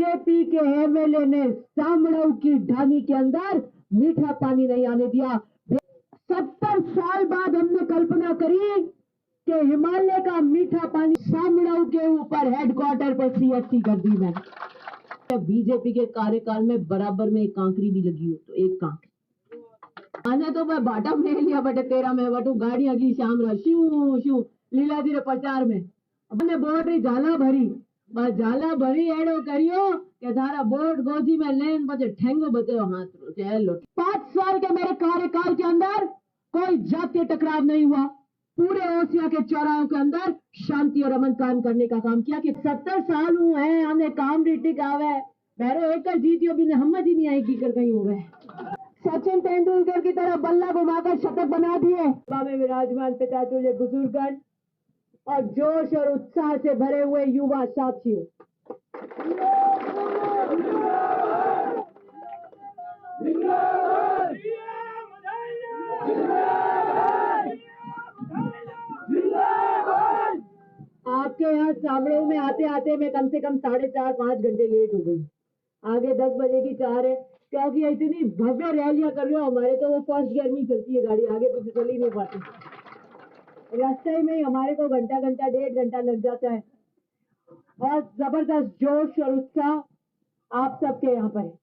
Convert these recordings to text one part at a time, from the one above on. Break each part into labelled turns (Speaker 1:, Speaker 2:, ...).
Speaker 1: BJP के MLA ने सामड़ऊ की ढानी के अंदर मीठा पानी नहीं आने दिया। 70 साल बाद हमने कल्पना करी कि हिमालय का मीठा पानी सामड़ऊ के ऊपर हेडक्वार्टर पर सीएससी कर दी मैंने। बीजेपी के कार्यकाल में बराबर में एक कांकरी भी लगी हो तो एक कांकरी आने तो मैं बाटा में लिया बटे 13 में बटू गाड़ियां की शाम शू शू लीला जी प्रचार में अपने बोट री झाला भरी बस झाला भरी एडो करियो कि धारा बोट गोजी में लेन बचे ठेंगो बचे हाथ चलो। 5 साल के मेरे कार्यकाल के अंदर कोई जातीय टकराव नहीं हुआ। पूरे ओसिया के चौराहों के अंदर शांति और अमन कायम करने का काम किया कि 70 साल हुए हैं आने काम रीटिक आवे भैरो एक जीतियो भी हमद ही नहीं आई की कर गई हुए। सचिन तेंदुलकर की तरह बल्ला घुमाकर शतक बना दिए। में विराजमान पिता तुल्य बुजुर्गगण और जोश और उत्साह से भरे हुए युवा साथियों, आपके यहाँ सामड़ों में आते आते मैं कम से कम 4.5-5 घंटे लेट हो गई। आगे 10 बजे की 4 है क्योंकि इतनी भव्य रैलियां कर रहे हो। हमारे तो वो फर्स्ट गियर में चलती है गाड़ी, आगे पीछे चल ही नहीं पाती। रास्ते में हमारे को घंटा 1.5 घंटा लग जाता है और जबरदस्त जोश और उत्साह आप सबके यहाँ पर है।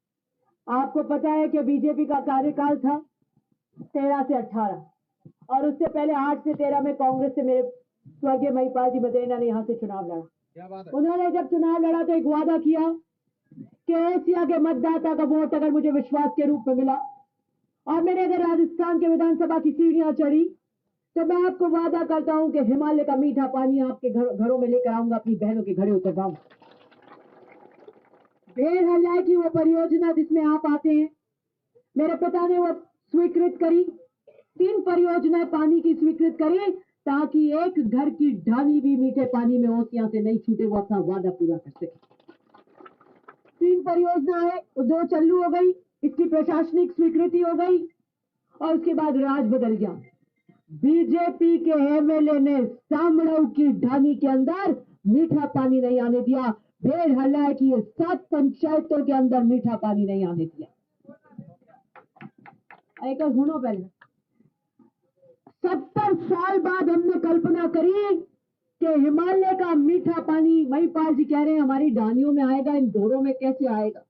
Speaker 1: आपको पता है कि बीजेपी का कार्यकाल था 13 से 18 और उससे पहले 8 से 13 में कांग्रेस से मेरे स्वर्गीय महिपाल जी मदेना ने यहाँ से चुनाव लड़ा। उन्होंने जब चुनाव लड़ा तो एक वादा किया कि एशिया के मतदाता का वोट अगर मुझे विश्वास के रूप में मिला और मैंने अगर राजस्थान के विधानसभा की सीढ़ियां चढ़ी तो मैं आपको वादा करता हूं कि हिमालय का मीठा पानी आपके घरों में लेकर आऊंगा, अपनी बहनों के घरे उतरवाऊंगा। बेर हल्ला की वो परियोजना जिसमें आप आते हैं, मेरे पिता ने वो स्वीकृत करी। 3 परियोजनाएं पानी की स्वीकृत करी ताकि एक घर की ढानी भी मीठे पानी में ओसियां से नहीं छूटे, वो अपना वादा पूरा कर सके। 3 परियोजनाएं 2 चालू हो गई, इसकी प्रशासनिक स्वीकृति हो गई और उसके बाद राज बदल गया। बीजेपी के एमएलए ने सामड़ऊ की ढानी के अंदर मीठा पानी नहीं आने दिया। भेड़ हल्ला है कि ये 7 पंचायतों के अंदर मीठा पानी नहीं आने दिया। एक सुनो पहले, 70 साल बाद हमने कल्पना करी कि हिमालय का मीठा पानी, महिपाल जी कह रहे हैं हमारी ढानियों में आएगा, इन डोरों में कैसे आएगा?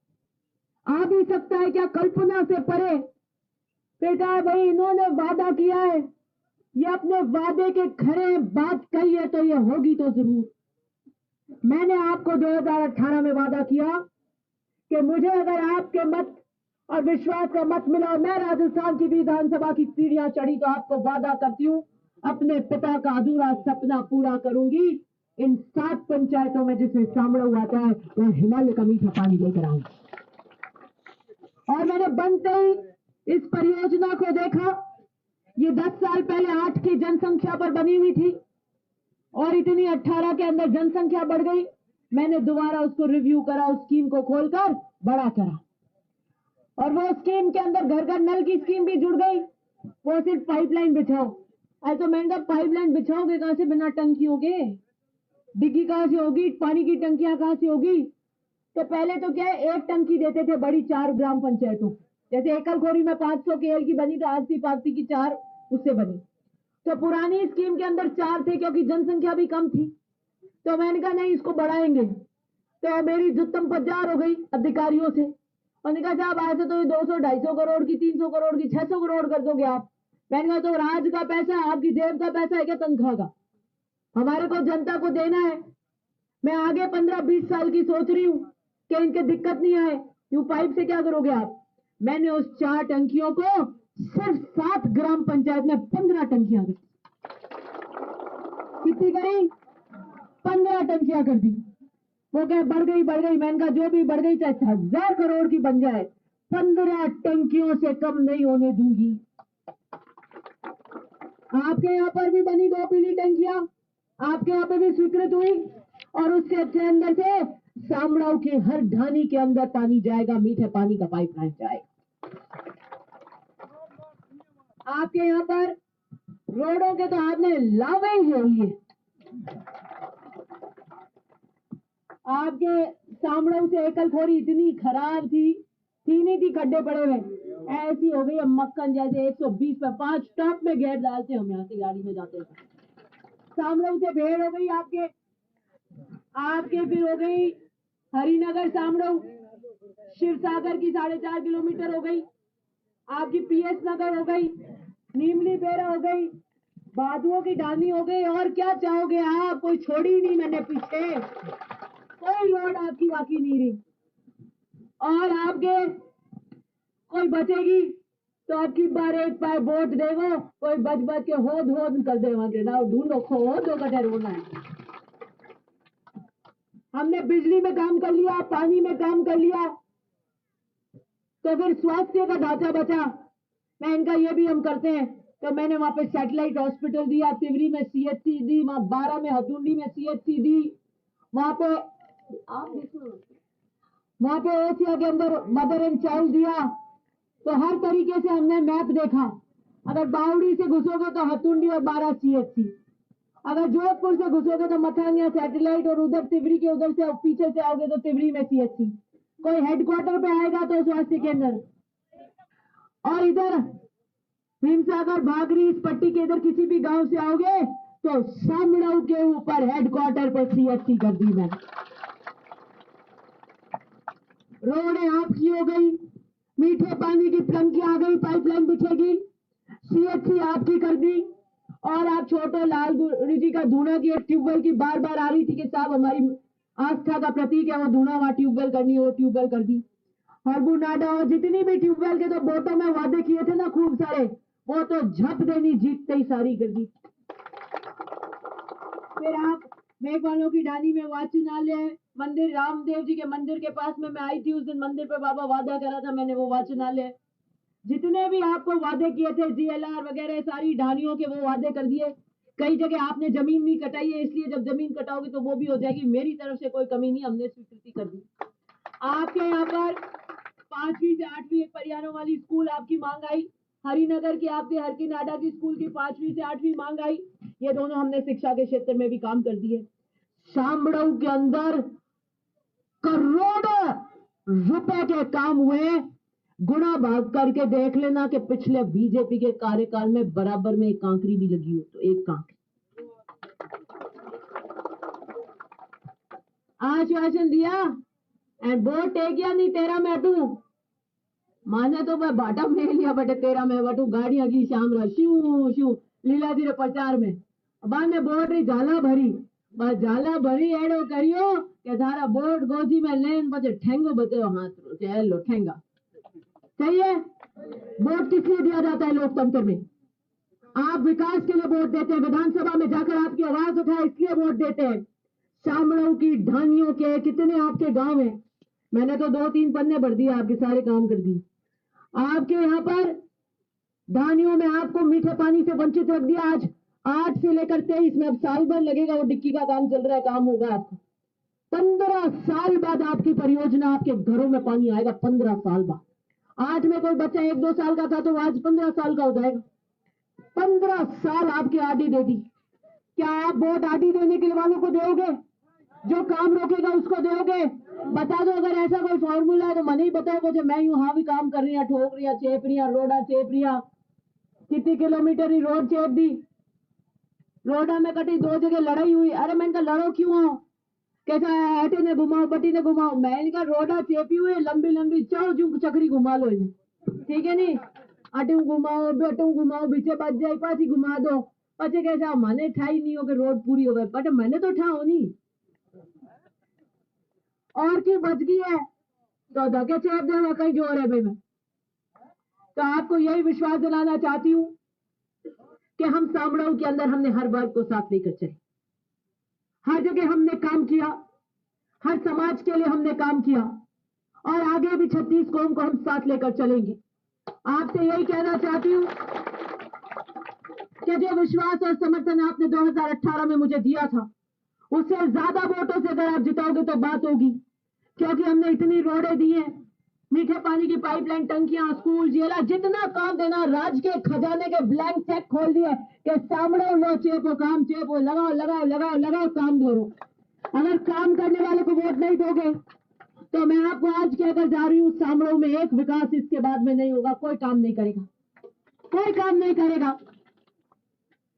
Speaker 1: आ भी सकता है क्या? कल्पना से परे। बेटा भाई इन्होंने वादा किया है, ये अपने वादे के खरे बात कही है तो ये होगी तो जरूर। मैंने आपको 2018 में वादा किया कि मुझे अगर आपके मत और विश्वास का मत मिला और मैं राजस्थान की विधानसभा की सीढ़ियां चढ़ी तो आपको वादा करती हूं अपने पिता का अधूरा सपना पूरा करूंगी। इन 7 पंचायतों में जिसमें सामड़ऊ आता है वह हिमालय का मीठा पानी लेकर आऊंगा। और मैंने बनते ही इस परियोजना को देखा। ये 10 साल पहले 8 की जनसंख्या पर बनी हुई थी और इतनी 18 के अंदर जनसंख्या बढ़ गई। मैंने दोबारा उसको रिव्यू करा, उस स्कीम को खोलकर बड़ा करा और वो स्कीम के अंदर घर घर नल की स्कीम भी जुड़ गई। वो सिर्फ पाइपलाइन बिछाओ। अरे तो मैंने कहा पाइपलाइन बिछाओगे कहां से बिना टंकियों के? डिग्गी कहां से होगी? पानी की टंकियां कहां से होगी? तो पहले तो क्या है, 1 टंकी देते थे बड़ी 4 ग्राम पंचायतों, जैसे एकलखोरी में 500 केएल की बनी तो आरती पारती की 4 उससे बनी। तो पुरानी स्कीम के अंदर 4 थे क्योंकि जनसंख्या भी कम थी। तो मैंने कहा नहीं इसको बढ़ाएंगे। तो मेरी जुत्तम पजार हो गई अधिकारियों से। मैंने कहा साहब आज तो ये 200-250 करोड़ की, 300 करोड़ की, 600 करोड़ कर दोगे आप? मैंने कहा तो राज का पैसा है, आपकी जेब का पैसा है क्या तनख्वाह का? हमारे को जनता को देना है। मैं आगे 15-20 साल की सोच रही हूँ कि इनके दिक्कत नहीं आए। यूं पाइप से क्या करोगे आप? मैंने उस 4 टंकियों को सिर्फ 7 ग्राम पंचायत में 15 टंकियां कर दी। कितनी करी? 15 टंकियां कर दी। वो क्या बढ़ गई? मैंने कहा जो भी बढ़ गई चाहे 1000 करोड़ की बन जाए, 15 टंकियों से कम नहीं होने दूंगी। आपके यहाँ पर भी बनी 2 पीली टंकियां, आपके यहाँ पे भी स्वीकृत हुई और उसके अंदर से सामड़ाऊ के हर ढानी के अंदर पानी जाएगा, मीठे पानी का पाइपलाइन जाएगा। आपके यहाँ पर रोडों के तो आपने लावे ही है। आपके सामड़ों से एकलखोरी इतनी खराब थी नहीं थी, खड्डे पड़े हुए ऐसी हो गई है मक्खन जैसे। 120 पे 5 स्टॉप में गेट डालते हम यहाँ से गाड़ी में जाते हैं। सामड़ों से भेड़ हो गई आपके आपके फिर हो गई हरिनगर सामड़ो, शिव सागर की 4.5 किलोमीटर हो गई आपकी, पीएस नगर हो गई, नीमली बेरा हो गई, बादुओं की डानी हो गई। और क्या चाहोगे आप, कोई छोड़ी नहीं मैंने पीछे, कोई रोड आपकी बाकी नहीं रही। और आपके कोई बचेगी तो आपकी बार एक पाए वोट देगो, कोई बच के होद कर देवा के ना ढूंढो खो दो कटे रोना है। हमने बिजली में काम कर लिया, पानी में काम कर लिया, तो फिर स्वास्थ्य का ढांचा बचा। मैं इनका ये भी हम करते हैं, तो मैंने वहां पे सैटेलाइट हॉस्पिटल दिया, तिवरी में सीएचसी दी, वहां 12 में हथुंडी में सीएचसी दी, वहां पे वहां पे एशिया के अंदर मदर एंड चाइल्ड दिया। तो हर तरीके से हमने मैप देखा। अगर बावड़ी से घुसोगे तो हथुंडी और 12 सीएचसी, अगर जोधपुर से घुसोगे तो मथानिया सैटेलाइट, और उधर तिवरी के उधर से पीछे से आओगे तो तिवरी में सीएचसी। कोई हेडक्वार्टर पे आएगा तो स्वास्थ्य केंद्र, और इधर भीमसागर भागरी इस पट्टी के इधर किसी भी गांव से आओगे तो सामड़ाऊ के ऊपर हेडक्वार्टर पर सीएचसी कर दी मैंने। रोडें आपकी हो गई, मीठे पानी की टंकी आ गई, पाइपलाइन बिछेगी, सीएचसी आपकी कर दी। और आप छोटे लाल जी का धूना की एक ट्यूबवेल की बार आ रही थी कि साहब हमारी आस्था का प्रतीक है वो धूना, वहां ट्यूबवेल करनी है, वो ट्यूबवेल कर दी। हरबू नाडा और जितनी भी ट्यूबवेल के तो बोटों में वादे किए थे ना खूब सारे, वो तो झप देनी जीतते ही सारी कर दी। फिर आप मेघवालों की ढानी में वाचनालय मंदिर, रामदेव जी के मंदिर के पास में मैं आई थी उस दिन, मंदिर पे बाबा वादा करा था मैंने, वो वाचनालय, जितने भी आपको वादे किए थे जीएलआर वगैरह सारी ढानियों के वो वादे कर दिए। कई जगह आपने जमीन नहीं कटाई है, इसलिए जब जमीन कटाओगे तो वो भी हो जाएगी। मेरी तरफ से कोई कमी नहीं, हमने स्वीकृति कर दी। आपके यहाँ पर 5वीं से 8वीं एक परियारों वाली स्कूल आपकी मांग आई, हरिनगर की आपके हरकी नाडा की स्कूल की 5वीं से 8वीं मांग आई। ये दोनों हमने शिक्षा के क्षेत्र में भी काम कर दिए। सामड़ऊ के अंदर करोड़ों रुपए के काम हुए, गुना भाग करके देख लेना कि पिछले बीजेपी के कार्यकाल में बराबर में एक कांकरी भी लगी हो तो एक कांकरी। आश्वासन दिया एंड वोट टेक या नहीं तेरा मैं तू माने तो मैं बाटा में लिया बटे तेरा मैं बटू गाड़ियां की शाम रहा शू शू लीला जी प्रचार में बाद में बोर्ड रही झाला भरी, बस झाला भरी एडो करियो कि थारा बोर्ड गोजी में लेन बचे ठेंगो बचो हाथ लो ठेंगा। सही है, वोट किस लिए दिया जाता है लोकतंत्र में? आप विकास के लिए वोट देते हैं, विधानसभा में जाकर आपकी आवाज उठाए इसलिए वोट देते हैं। सामड़ों की ढानियों के कितने आपके गांव हैं, मैंने तो 2-3 पन्ने भर दिए, आपके सारे काम कर दिए। आपके यहाँ पर ढानियों में आपको मीठे पानी से वंचित रख दिया। आज 8 से लेकर 23 में, अब साल भर लगेगा, वो डिक्की का काम चल रहा है, काम होगा आपका 15 साल बाद आपकी परियोजना आपके घरों में पानी आएगा। 15 साल बाद, आज में कोई बच्चा 1-2 साल का था तो आज 15 साल का हो जाएगा। 15 साल आपकी आडी दे दी। क्या आप वोट आडी देने के वालों को दोगे? जो काम रोकेगा उसको दोगे? बता दो, अगर ऐसा कोई फॉर्मूला है तो मने ही बताओ मुझे, मैं यूं हाँ भी काम कर रही, ठोक रही, चेप रही, रोडा चेप रही, कितनी किलोमीटर ही रोड चेप दी, रोडा में कटी 2 जगह लड़ाई हुई। अरे मैंने कहा लड़ो क्यों हो, कैसा ऐटे ने घुमाओ बटी ने घुमाओ, मैंने कहा रोडा चेपी हुई लंबी लंबी चौ जू चक्री घुमा लो इन्हें, ठीक है नहीं, अटू घुमाओ बेटू घुमाओ बीचे बच जाए पासी घुमा दो, पचे कैसा मैंने ठाई नहीं हो कि रोड पूरी हो गई, बट मैंने तो ठाओ नहीं और की बच गई है तो धके चेप देगा कहीं जोर है भाई। मैं तो आपको यही विश्वास दिलाना चाहती हूँ कि हम सामड़ाऊ के अंदर हमने हर वर्ग को साथ लेकर चले, हर जगह हमने काम किया, हर समाज के लिए हमने काम किया और आगे भी 36 कौम को हम साथ लेकर चलेंगे। आपसे यही कहना चाहती हूँ कि जो विश्वास और समर्थन आपने 2018 में मुझे दिया था उससे ज्यादा वोटों से अगर आप जिताओगे तो बात होगी, क्योंकि हमने इतनी रोडें दी हैं, मीठे पानी की पाइपलाइन, टंकियां, स्कूल, जेला, जितना काम देना राज्य के खजाने के ब्लैंक चेक खोल दिए कि सामने लो चेपो काम चेपो लगाओ लगाओ लगाओ लगाओ काम करो। अगर काम करने वाले को वोट नहीं दोगे तो मैं आपको आज कहकर जा रही हूँ, सामड़ों में एक विकास इसके बाद में नहीं होगा। कोई काम नहीं करेगा, कोई काम नहीं करेगा,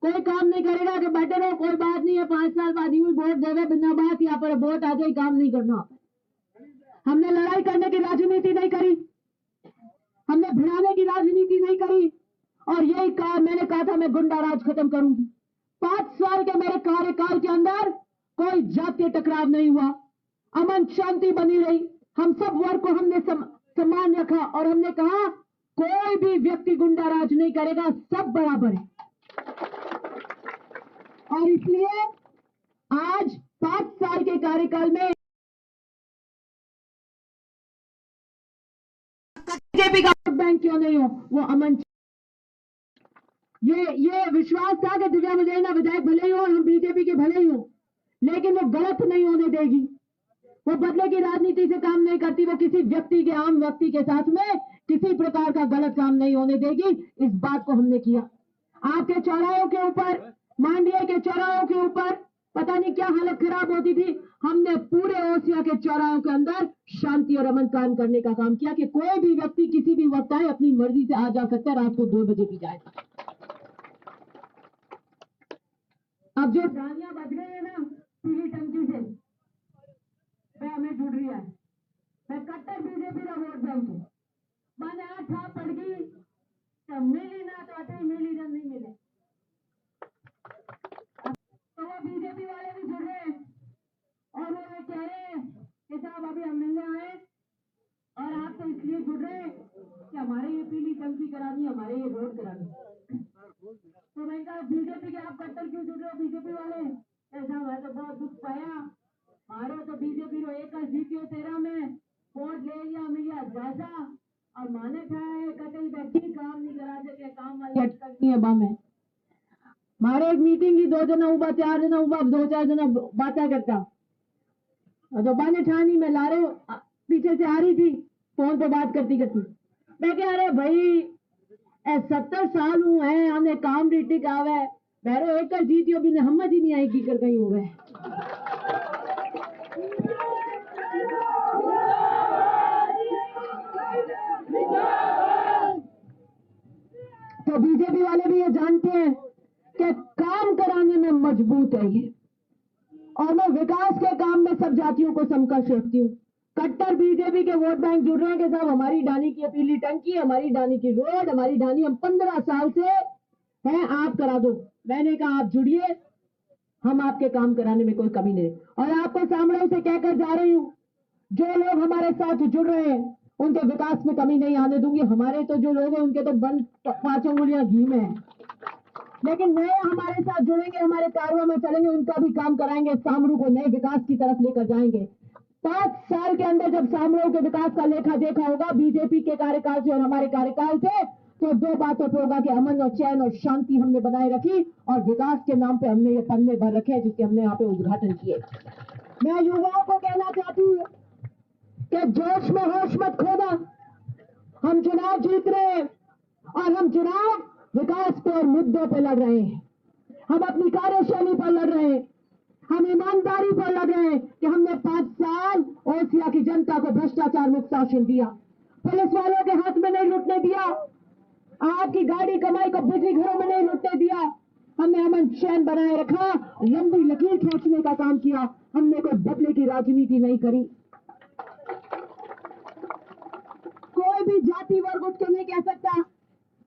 Speaker 1: कोई काम नहीं करेगा कि बैठे रहो, कोई बात नहीं है, 5 साल बाद यूं वोट देवे बिना बात, यहाँ पर वोट आ जाए, काम नहीं करना। हमने लड़ाई करने की राजनीति नहीं करी, हमने भिड़ाने की राजनीति नहीं करी, और यही कहा, मैंने कहा था मैं गुंडा राज खत्म करूंगी। 5 साल के मेरे कार्यकाल के अंदर कोई जातीय टकराव नहीं हुआ, अमन शांति बनी रही, हम सब वर्ग को हमने सम्मान रखा, और हमने कहा कोई भी व्यक्ति गुंडा राज नहीं करेगा, सब बराबर है। और इसलिए आज 5 साल के कार्यकाल में बीजेपी का वोट बैंक क्यों नहीं हो, वो अमन, ये विश्वास था कि दिव्या मुदैना विधायक भले ही हो, हम बीजेपी के भले ही हो, लेकिन वो गलत नहीं होने देगी, वो बदले की राजनीति से काम नहीं करती, वो किसी व्यक्ति के, आम व्यक्ति के साथ में किसी प्रकार का गलत काम नहीं होने देगी। इस बात को हमने किया। आपके चौराहों के ऊपर, मांडिया के चौराहों के ऊपर पता नहीं क्या हालत खराब होती थी, हमने पूरे ओसिया के चौराहों के अंदर शांति और अमन कायम करने का काम किया कि कोई भी व्यक्ति किसी भी वक्त आए, अपनी मर्जी से आ जा सकता है, रात को 2 बजे भी जाएगा। अब जो गालियां बज गई है ना पीली टंकी से, वह हमें जुड़ रही है। मैं कट्टर बीजेपी का वोट बैंक है, मैंने आज छाप पड़ गई तो मिली ना तो अटल मिली ना नहीं मिले, तो वो बीजेपी वाले भी जुड़ रहे हैं और वो कह रहे हैं कि साहब अभी हम मिलने आए और आप तो इसलिए जुड़ रहे हैं कि हमारे ये पीली टंकी करानी, हमारे ये रोड करानी। तो मैं कहा बीजेपी के आप कट्टर क्यों जुड़ रहे हो बीजेपी वाले? ऐसा मैं तो बहुत दुख पाया, हमारे तो बीजेपी रो एक जीतियो 13 में वोट ले लिया, मिलिया जाजा और माने खाए कतई बैठी, काम नहीं करा सके, काम वाली अटकनी है बामे। मारे एक मीटिंग की 2 जना उबा, 4 जना उबा, 2-4 जना बातें करता, तो बाने ठानी मैं ला रहे पीछे से आ रही थी, फोन पे बात करती करती, मैं कह रहे भाई 70 साल हुए हैं, हमें काम रीटिक आवे, बहरो एक जीतियो भी हमद ही नहीं आई की कर गई हुए। तो बीजेपी वाले भी ये जानते हैं कि काम कराने में मजबूत है ये, और मैं विकास के काम में सब जातियों को समकक्ष रखती हूँ। कट्टर बीजेपी के वोट बैंक जुड़ रहे हैं कि साहब हमारी डानी की पीली टंकी, हमारी डानी की रोड, हमारी डानी, हम 15 साल से हैं, आप करा दो। मैंने कहा आप जुड़िए, हम आपके काम कराने में कोई कमी नहीं। और आपको सामने से कहकर जा रही हूँ, जो लोग हमारे साथ जुड़ रहे हैं उनके विकास में कमी नहीं आने दूंगी। हमारे तो जो लोग हैं उनके तो बंद 5 उंगलियां घी में है, लेकिन नए हमारे साथ जुड़ेंगे, हमारे कार्यों में चलेंगे, उनका भी काम कराएंगे, सामरू को नए विकास की तरफ लेकर जाएंगे। 5 साल के अंदर जब सामरू के विकास का लेखा देखा होगा बीजेपी के कार्यकाल से और हमारे कार्यकाल से, तो 2 बातों पर होगा कि अमन और चैन और शांति हमने बनाए रखी, और विकास के नाम पे हमने ये पन्ने भर रखे हैं जिसके हमने यहाँ पे उद्घाटन किए। मैं युवाओं को कहना चाहती हूँ कि जोश में होश मत खोना, हम चुनाव जीत रहे हैं और हम चुनाव विकास पे और मुद्दों पे लड़ रहे हैं, हम अपनी कार्यशैली पर लड़ रहे हैं, हम ईमानदारी पर लड़ रहे हैं कि हमने 5 साल ओसिया की जनता को भ्रष्टाचार मुक्त शासन दिया, पुलिस वालों के हाथ में नहीं लुटने दिया, आपकी गाड़ी कमाई को बिजली घरों में नहीं लुटने दिया, हमने अमन चैन बनाए रखा, लंबी लकीर खींचने का काम किया, हमने कोई बदले की राजनीति नहीं करी। कोई भी जाति वर्ग उठ के नहीं कह सकता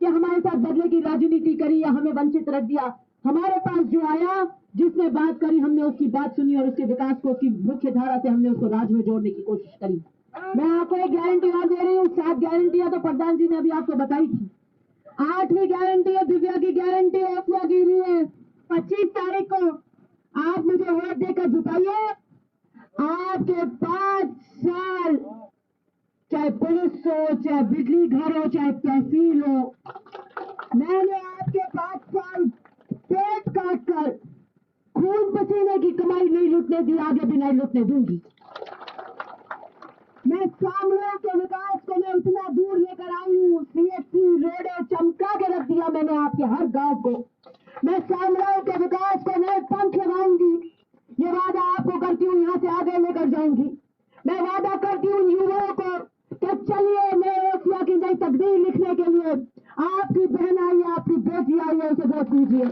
Speaker 1: कि हमारे साथ बदले की राजनीति करी या हमें वंचित रख दिया। हमारे पास जो आया, जिसने बात करी, हमने उसकी बात सुनी और उसके विकास को, उसकी मुख्य धारा से हमने उसको राज में जोड़ने की कोशिश करी। मैं आपको एक गारंटी और दे रही हूँ, 7 गारंटियां तो प्रधान जी ने अभी आपको बताई थी, 8वीं गारंटी है दिव्या की गारंटी ओसिया की भी है। 25 तारीख को आप मुझे वोट देकर जिताइए, आपके 5 साल चाहे पुलिस हो, चाहे बिजली घर हो, चाहे तहसील हो, मैंने आपके 5 साल पेट काट कर खून पसीने की कमाई नहीं लुटने दी, आगे भी नहीं लुटने दूंगी। मैं सामने के विकास को मैं इतना दूर लेकर आई हूँ, सीएससी रोडे चमका के रख दिया मैंने आपके हर गांव को। मैं सामने के विकास को नए पंख लगाऊंगी, ये वादा आपको करती हूँ, यहाँ से आगे लेकर जाऊंगी। मैं वादा करती हूँ युवाओं को कि चलिए नए एशिया की नई तकदीर लिखने के लिए आपकी बहन आई है, आपकी बेटी आई है, उसे वोट कीजिए।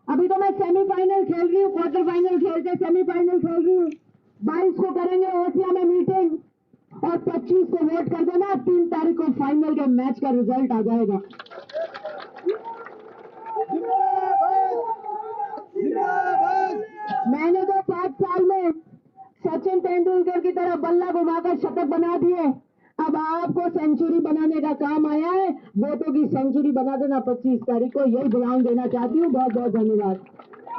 Speaker 1: अभी तो मैं सेमीफाइनल खेल रही हूँ, क्वार्टर फाइनल खेलते सेमीफाइनल खेल रही हूँ। 22 को करेंगे एशिया में मीटिंग और 25 को वोट कर देना। 3 तारीख को फाइनल के मैच का रिजल्ट आ जाएगा। मैंने तो 5 साल में सचिन तेंदुलकर की तरह बल्ला घुमाकर शतक बना दिए। अब आपको सेंचुरी बनाने का काम आया है, वोटों की सेंचुरी बना देना 25 तारीख को। यही बयान देना चाहती हूँ। बहुत बहुत धन्यवाद।